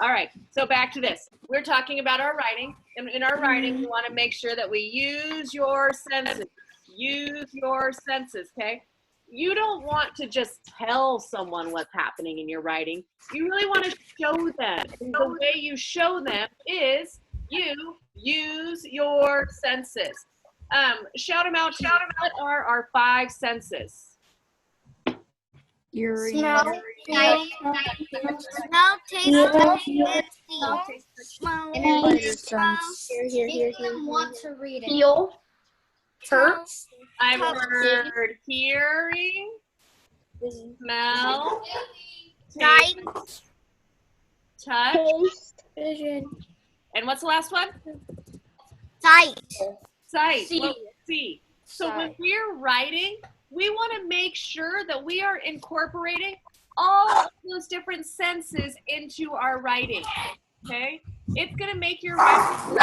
All right, so back to this. We're talking about our writing. And in our writing, we want to make sure that we use your senses. Use your senses, okay? You don't want to just tell someone what's happening in your writing. You really want to show them. And the way you show them is you use your senses. Shout them out. What are our 5 senses? Hearing. Smell, taste, and see. Here. Want to read it. Feel. Touch. I've heard hearing, smell, Sight. touch, Vision. and what's the last one? Sight. Sight. See. Well, see. So when we're writing, we want to make sure that we are incorporating all of those different senses into our writing, okay? It's going to make your writing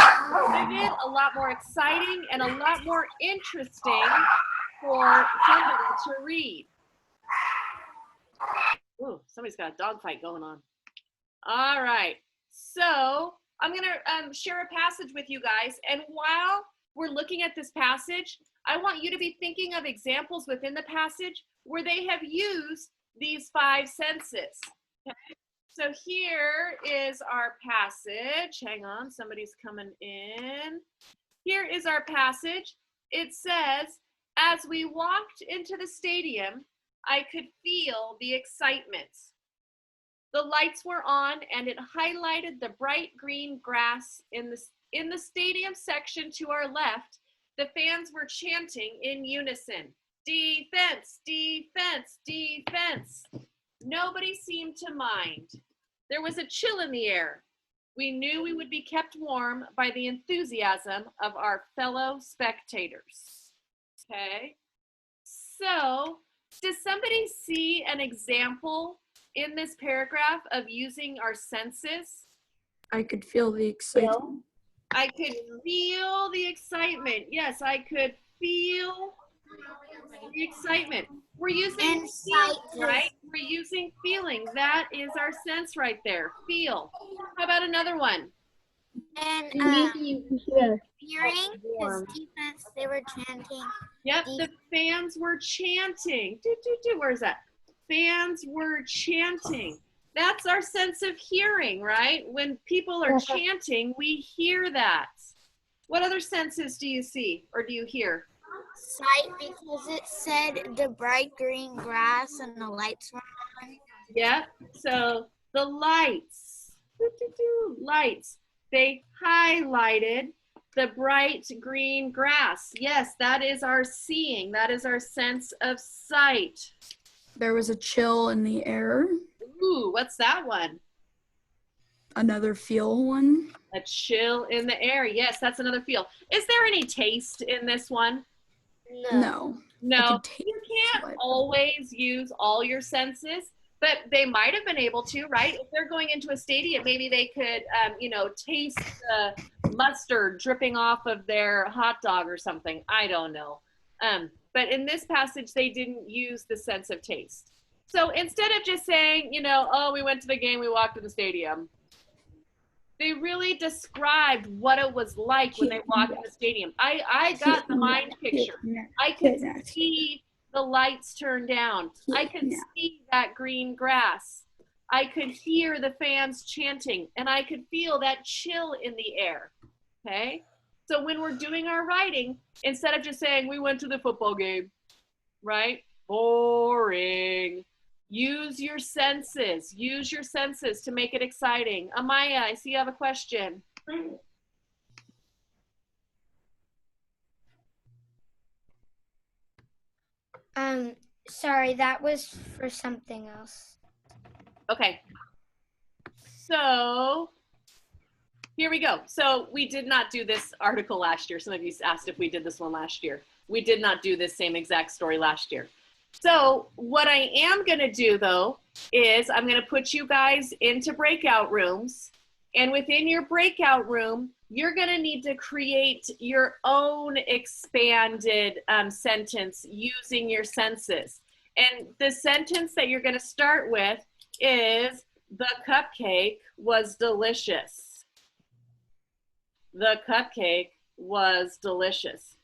vivid, a lot more exciting, and a lot more interesting for somebody to read. Ooh, somebody's got a dog fight going on. All right, so I'm going to share a passage with you guys, and while we're looking at this passage, I want you to be thinking of examples within the passage where they have used these 5 senses. Okay? So here is our passage. Hang on, somebody's coming in. Here is our passage. It says, as we walked into the stadium, I could feel the excitement. The lights were on and it highlighted the bright green grass in the stadium section to our left. The fans were chanting in unison, defense, defense, defense. Nobody seemed to mind. There was a chill in the air. We knew we would be kept warm by the enthusiasm of our fellow spectators. Okay, so does somebody see an example in this paragraph of using our senses? I could feel the excitement. I could feel the excitement. Yes, I could feel the excitement. We're using feeling, right? We're using feeling. That is our sense right there. Feel. How about another one? And hearing, because defense, they were chanting. Yep, the fans were chanting. Where's that? Fans were chanting. That's our sense of hearing, right? When people are chanting, we hear that. What other senses do you see or do you hear? Sight, because it said the bright green grass and the lights were on. Yeah, so the lights, lights, they highlighted the bright green grass. Yes, that is our seeing. That is our sense of sight. There was a chill in the air. Ooh, what's that one? Another feel one. A chill in the air. Yes, that's another feel. Is there any taste in this one? No. No, you can't always use all your senses, but they might have been able to, right? If they're going into a stadium, maybe they could, taste the mustard dripping off of their hot dog or something. I don't know. But in this passage, they didn't use the sense of taste. So instead of just saying, oh, we went to the game, we walked to the stadium, they really described what it was like when they walked in the stadium. I got the mind picture. I could see the lights turn down. I could see that green grass. I could hear the fans chanting, and I could feel that chill in the air, okay? So when we're doing our writing, instead of just saying, we went to the football game, right? Boring. Use your senses. Use your senses to make it exciting. Amaya, I see you have a question. Sorry, that was for something else. Okay. So here we go. So we did not do this article last year. Some of you asked if we did this one last year. We did not do this same exact story last year. So what I am going to do, though, is I'm going to put you guys into breakout rooms. And within your breakout room, you're going to need to create your own expanded sentence using your senses. And the sentence that you're going to start with is, The cupcake was delicious. The cupcake was delicious.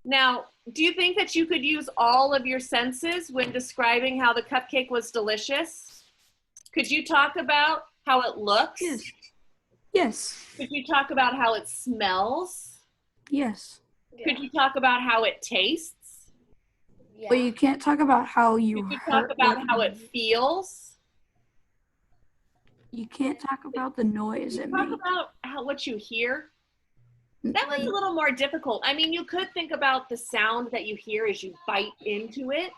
Now, do you think that you could use all of your senses when describing how the cupcake was delicious? Could you talk about how it looks? Yes. Yes. Could you talk about how it smells? Yes. Could you talk about how it tastes? Yeah. But you can't talk about how you Could you talk about how it feels? You can't talk about the noise it Talk makes. about what you hear. That was a little more difficult. I mean, you could think about the sound that you hear as you bite into it,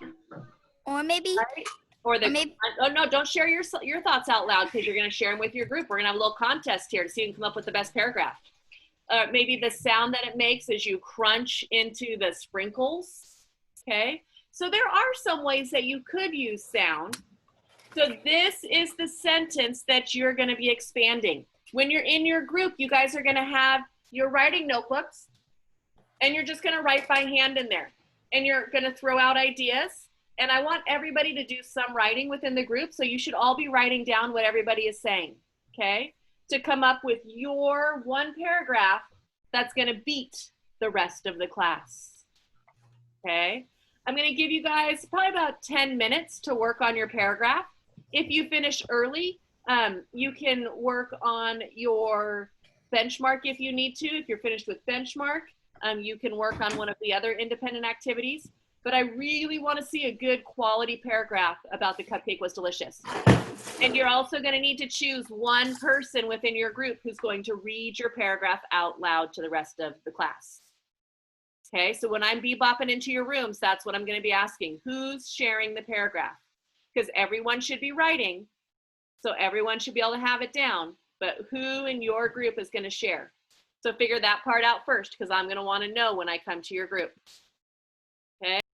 Or maybe, right? Or the maybe, oh no, don't share your thoughts out loud because you're going to share them with your group. We're going to have a little contest here to see who can come up with the best paragraph. Maybe the sound that it makes as you crunch into the sprinkles. Okay, so there are some ways that you could use sound. So this is the sentence that you're going to be expanding. When you're in your group, you guys are going to have your writing notebooks, and you're just going to write by hand in there. And you're going to throw out ideas. And I want everybody to do some writing within the group. So you should all be writing down what everybody is saying, okay? To come up with your one paragraph that's going to beat the rest of the class, okay? I'm going to give you guys probably about 10 minutes to work on your paragraph. If you finish early, you can work on your benchmark if you need to. If you're finished with benchmark, you can work on one of the other independent activities. But I really want to see a good quality paragraph about the cupcake was delicious. And you're also going to need to choose one person within your group who's going to read your paragraph out loud to the rest of the class. Okay, so when I'm bebopping into your rooms, that's what I'm going to be asking. Who's sharing the paragraph? Because everyone should be writing, so everyone should be able to have it down. But who in your group is going to share? So figure that part out first, because I'm going to want to know when I come to your group.